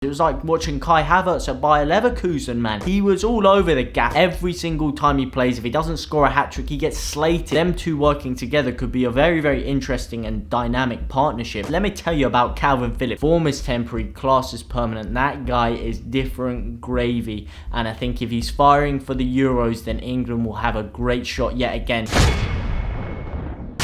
It was like watching Kai Havertz at Bayer Leverkusen, man. He was all over the gaff every single time he plays. If he doesn't score a hat-trick, he gets slated. Them two working together could be a very, very interesting and dynamic partnership. Let me tell you about Kalvin Phillips. Form is temporary, class is permanent. That guy is different gravy. And I think if he's firing for the Euros, then England will have a great shot yet again.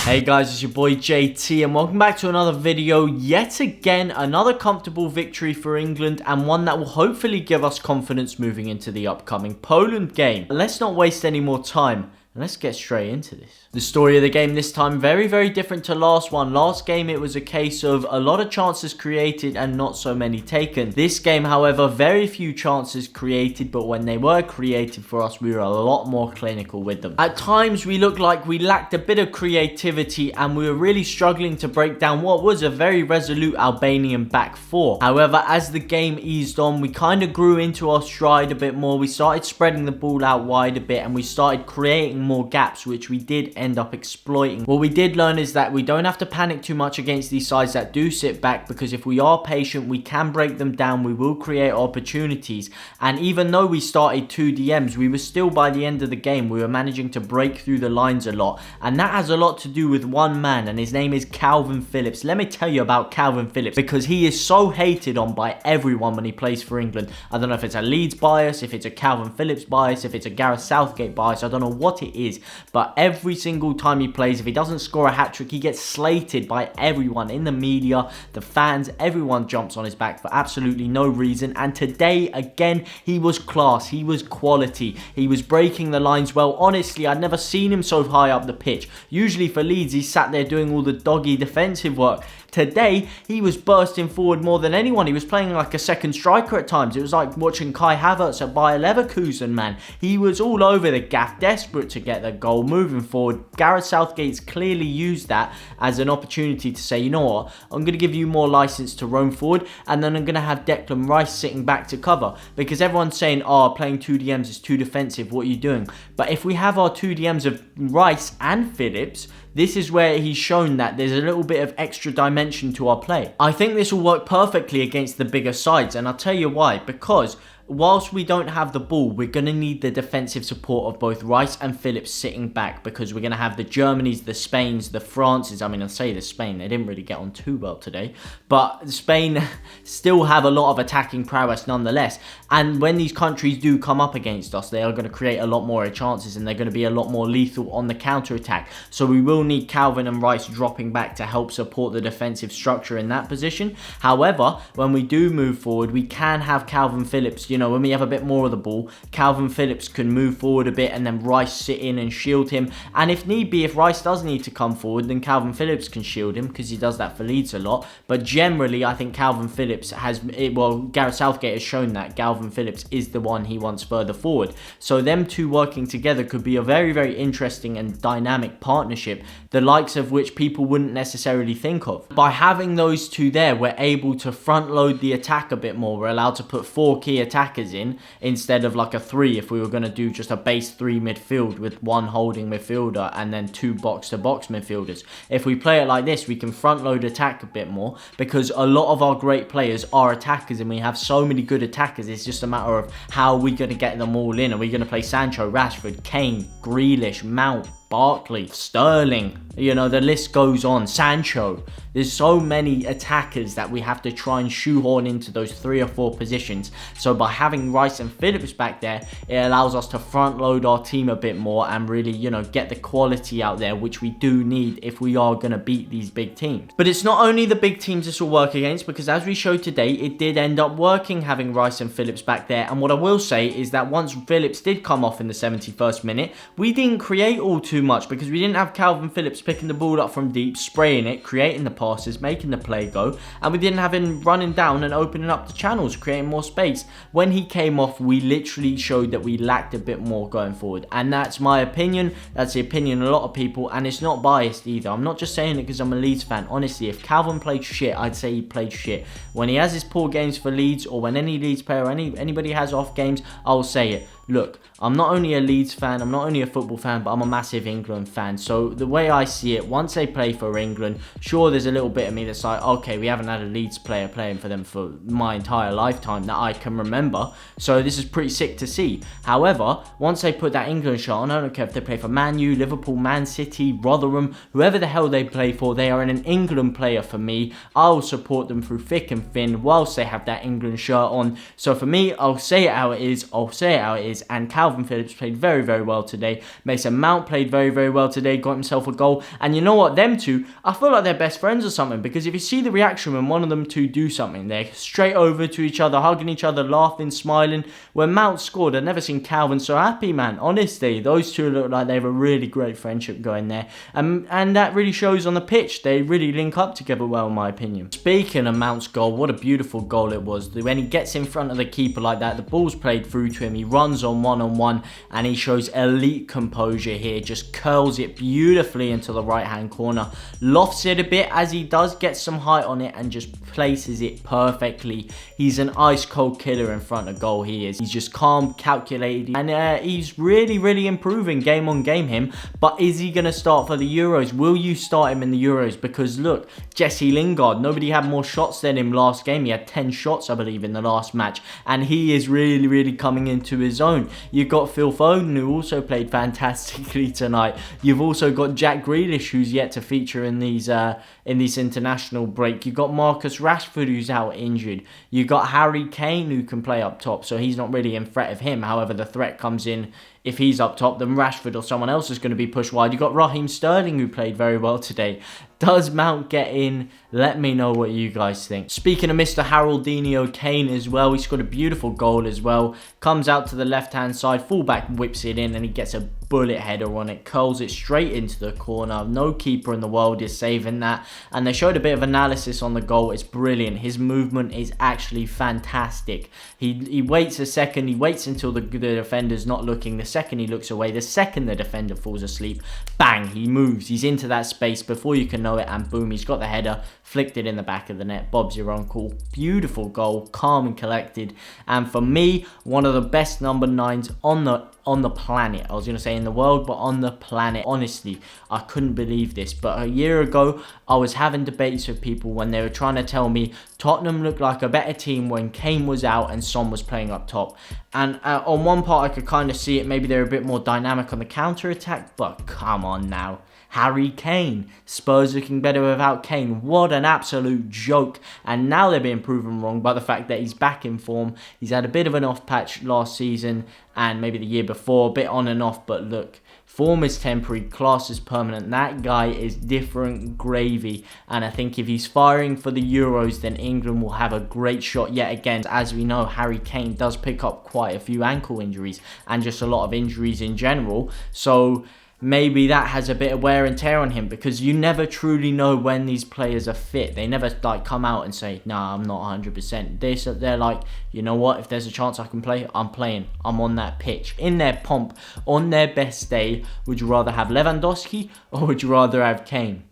Hey guys, it's your boy JT and welcome back to another video. Yet again, another comfortable victory for England and one that will hopefully give us confidence moving into the upcoming Poland game. Let's not waste any more time. Let's get straight into this. The story of the game this time, very, very different to last one. Last game, it was a case of a lot of chances created and not so many taken. This game, however, very few chances created, but when they were created for us, we were a lot more clinical with them. At times, we looked like we lacked a bit of creativity and we were really struggling to break down what was a very resolute Albanian back four. However, as the game eased on, we kind of grew into our stride a bit more. We started spreading the ball out wide a bit and we started creating more gaps, which we did end up exploiting. What we did learn is that we don't have to panic too much against these sides that do sit back, because if we are patient, we can break them down. We will create opportunities, and even though we started 2 DMs, we were still, by the end of the game, we were managing to break through the lines a lot, and that has a lot to do with one man, and his name is Kalvin Phillips. Let me tell you about Kalvin Phillips, because he is so hated on by everyone when he plays for England. I don't know if it's a Leeds bias, if it's a Kalvin Phillips bias, if it's a Gareth Southgate bias, I don't know what it is, but every single time he plays, if he doesn't score a hat-trick, he gets slated by everyone in the media, the fans. Everyone jumps on his back for absolutely no reason, and today again he was class, he was quality, he was breaking the lines well. Honestly, I'd never seen him so high up the pitch. Usually for Leeds, he's sat there doing all the doggy defensive work. Today, he was bursting forward more than anyone. He was playing like a second striker at times. It was like watching Kai Havertz at Bayer Leverkusen, man. He was all over the gaff, desperate to get the goal, moving forward. Gareth Southgate's clearly used that as an opportunity to say, you know what, I'm going to give you more license to roam forward, and then I'm going to have Declan Rice sitting back to cover. Because everyone's saying, oh, playing 2 DMs is too defensive, what are you doing? But if we have our 2 DMs of Rice and Phillips, this is where he's shown that there's a little bit of extra dimension to our play. I think this will work perfectly against the bigger sides, and I'll tell you why. Because whilst we don't have the ball, we're going to need the defensive support of both Rice and Phillips sitting back, because we're going to have the Germanys, the Spains, the Frances. I mean, I'll say the Spain, they didn't really get on too well today, but Spain still have a lot of attacking prowess nonetheless. And when these countries do come up against us, they are going to create a lot more chances and they're going to be a lot more lethal on the counter-attack. So we will need Kalvin and Rice dropping back to help support the defensive structure in that position. However, when we do move forward, we can have Kalvin Phillips, you know, when we have a bit more of the ball, Kalvin Phillips can move forward a bit and then Rice sit in and shield him. And if need be, if Rice does need to come forward, then Kalvin Phillips can shield him, because he does that for Leeds a lot. But generally, I think Kalvin Phillips has, well, Gareth Southgate has shown that Kalvin Phillips is the one he wants further forward. So them two working together could be a very, very interesting and dynamic partnership, the likes of which people wouldn't necessarily think of. By having those two there, we're able to front load the attack a bit more. We're allowed to put 4 key attackers in instead of like a 3 if we were going to do just a base 3 midfield with 1 holding midfielder and then 2 box-to-box midfielders. If we play it like this, we can front load attack a bit more, because a lot of our great players are attackers and we have so many good attackers. It's just a matter of how we're going to get them all in. Are we going to play Sancho, Rashford, Kane, Grealish, Mount, Barkley, Sterling? You know, the list goes on. Sancho. There's so many attackers that we have to try and shoehorn into those 3 or 4 positions. So by having Rice and Phillips back there, it allows us to front load our team a bit more and really, you know, get the quality out there, which we do need if we are going to beat these big teams. But it's not only the big teams this will work against, because as we showed today, it did end up working having Rice and Phillips back there. And what I will say is that once Phillips did come off in the 71st minute, we didn't create all too much, because we didn't have Kalvin Phillips picking the ball up from deep, spraying it, creating the passes, making the play go, and we didn't have him running down and opening up the channels, creating more space. When he came off, we literally showed that we lacked a bit more going forward, and that's my opinion. That's the opinion of a lot of people, and it's not biased either. I'm not just saying it because I'm a Leeds fan. Honestly, if Kalvin played shit, I'd say he played shit. When he has his poor games for Leeds, or when any Leeds player or anybody has off games, I'll say it. look, I'm not only a Leeds fan, I'm not only a football fan, but I'm a massive England fan. So the way I see it, once they play for England, sure, there's a little bit of me that's like, okay, we haven't had a Leeds player playing for them for my entire lifetime that I can remember. So this is pretty sick to see. However, once they put that England shirt on, I don't care if they play for Man U, Liverpool, Man City, Rotherham, whoever the hell they play for, they are an England player for me. I'll support them through thick and thin whilst they have that England shirt on. So for me, I'll say it how it is. And Calvin Phillips played very, very well today. Mason Mount played very, very well today, got himself a goal. And you know what, them two, I feel like they're best friends or something, because if you see the reaction when one of them two do something, they're straight over to each other, hugging each other, laughing, smiling. When Mount scored, I've never seen Calvin so happy, man. Honestly, those two look like they have a really great friendship going there. And that really shows on the pitch. They really link up together well, in my opinion. Speaking of Mount's goal, what a beautiful goal it was. When he gets in front of the keeper like that, the ball's played through to him, he runs on one-on-one, and he shows elite composure here, just curls it beautifully into the right-hand corner, lofts it a bit as he does, gets some height on it, and just places it perfectly. He's an ice-cold killer in front of goal, he is. He's just calm, calculated, and he's really, really improving game on game, him. But is he going to start for the Euros? Will you start him in the Euros? Because look, Jesse Lingard, nobody had more shots than him last game. He had 10 shots, I believe, in the last match, and he is really, really coming into his own. You've got Phil Foden, who also played fantastically tonight. You've also got Jack Grealish, who's yet to feature in these international break. You've got Marcus Rashford, who's out injured. You've got Harry Kane, who can play up top, so he's not really in threat of him. However, the threat comes in if he's up top, then Rashford or someone else is going to be pushed wide. You've got Raheem Sterling, who played very well today. Does Mount get in? Let me know what you guys think. Speaking of Mr. Haroldinho Kane as well, he scored a beautiful goal as well. Comes out to the left-hand side, fullback whips it in, and he gets a bullet header on it, curls it straight into the corner. No keeper in the world is saving that. And they showed a bit of analysis on the goal. It's brilliant. His movement is actually fantastic. He waits a second. He waits until the defender's not looking. The second he looks away, the second the defender falls asleep, bang, he moves. He's into that space before you can know it, and boom, he's got the header, flicked it in the back of the net. Bob's your uncle. Beautiful goal, calm and collected. And for me, one of the best number 9s on the planet. I was going to say in the world, but on the planet. Honestly, I couldn't believe this. But a year ago, I was having debates with people when they were trying to tell me Tottenham looked like a better team when Kane was out and Son was playing up top. And on one part, I could kind of see it. Maybe they're a bit more dynamic on the counter-attack, but come on now. Harry Kane. Spurs looking better without Kane. What an absolute joke. And now they're being proven wrong by the fact that he's back in form. He's had a bit of an off patch last season and maybe the year before, a bit on and off, but look, form is temporary, class is permanent. That guy is different gravy, and I think if he's firing for the Euros, then England will have a great shot yet again. As we know, Harry Kane does pick up quite a few ankle injuries and just a lot of injuries in general, so maybe that has a bit of wear and tear on him, because you never truly know when these players are fit. They never like come out and say, nah, I'm not 100%. They're like, you know what, if there's a chance I can play, I'm playing. I'm on that pitch. In their pomp, on their best day, would you rather have Lewandowski or would you rather have Kane?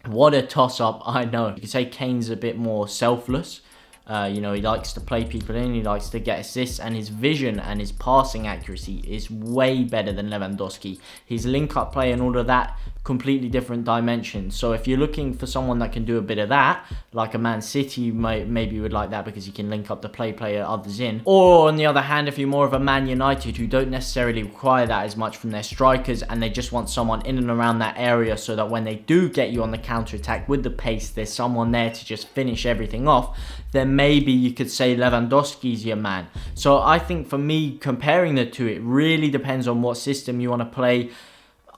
What a toss-up, I know. You could say Kane's a bit more selfless. You know, he likes to play people in, he likes to get assists, and his vision and his passing accuracy is way better than Lewandowski. His link-up play and all of that, completely different dimensions. So if you're looking for someone that can do a bit of that, like a Man City maybe would like that because he can link up the player others in. Or on the other hand, if you're more of a Man United who don't necessarily require that as much from their strikers, and they just want someone in and around that area so that when they do get you on the counter-attack with the pace, there's someone there to just finish everything off, then maybe you could say Lewandowski's your man. So I think for me, comparing the two, it really depends on what system you want to play.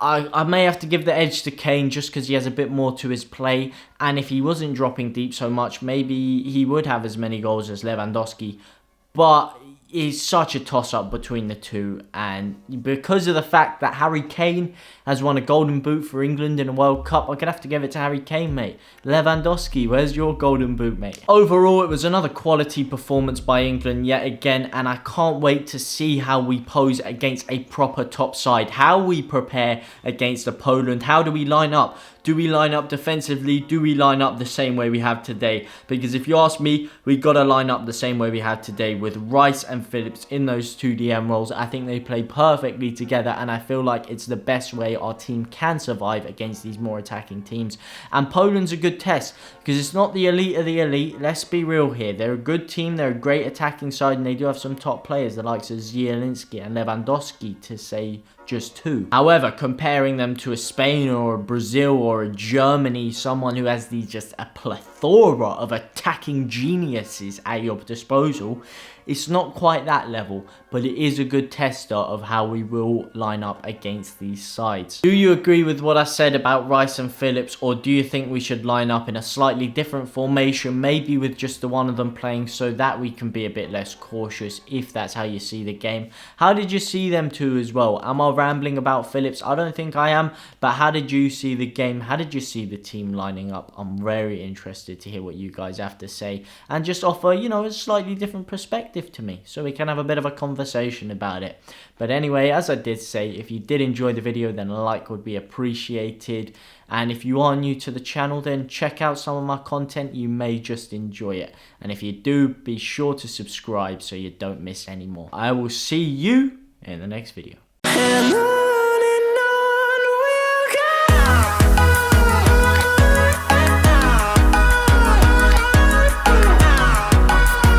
I may have to give the edge to Kane just because he has a bit more to his play. And if he wasn't dropping deep so much, maybe he would have as many goals as Lewandowski. But it's such a toss-up between the two, and because of the fact that Harry Kane has won a golden boot for England in a World Cup, I'm going to have to give it to Harry Kane, mate. Lewandowski, where's your golden boot, mate? Overall, it was another quality performance by England yet again, and I can't wait to see how we pose against a proper top side, how we prepare against a Poland, how do we line up Do we line up defensively? Do we line up the same way we have today? Because if you ask me, we got to line up the same way we have today with Rice and Phillips in those two DM roles. I think they play perfectly together, and I feel like it's the best way our team can survive against these more attacking teams. And Poland's a good test because it's not the elite of the elite. Let's be real here. They're a good team. They're a great attacking side, and they do have some top players, the likes of Zielinski and Lewandowski, to say just two. However, comparing them to a Spain or a Brazil or a Germany, someone who has just a plethora of attacking geniuses at your disposal, it's not quite that level, but it is a good tester of how we will line up against these sides. Do you agree with what I said about Rice and Phillips, or do you think we should line up in a slightly different formation, maybe with just the one of them playing, so that we can be a bit less cautious if that's how you see the game? How did you see them two as well? Am I rambling about Phillips? I don't think I am, but how did you see the game? How did you see the team lining up? I'm very interested to hear what you guys have to say and just offer, you know, a slightly different perspective to me so we can have a bit of a conversation about it. But anyway, as I did say, if you did enjoy the video, then a like would be appreciated. And if you are new to the channel, then check out some of my content. You may just enjoy it. And if you do, be sure to subscribe so you don't miss any more. I will see you in the next video.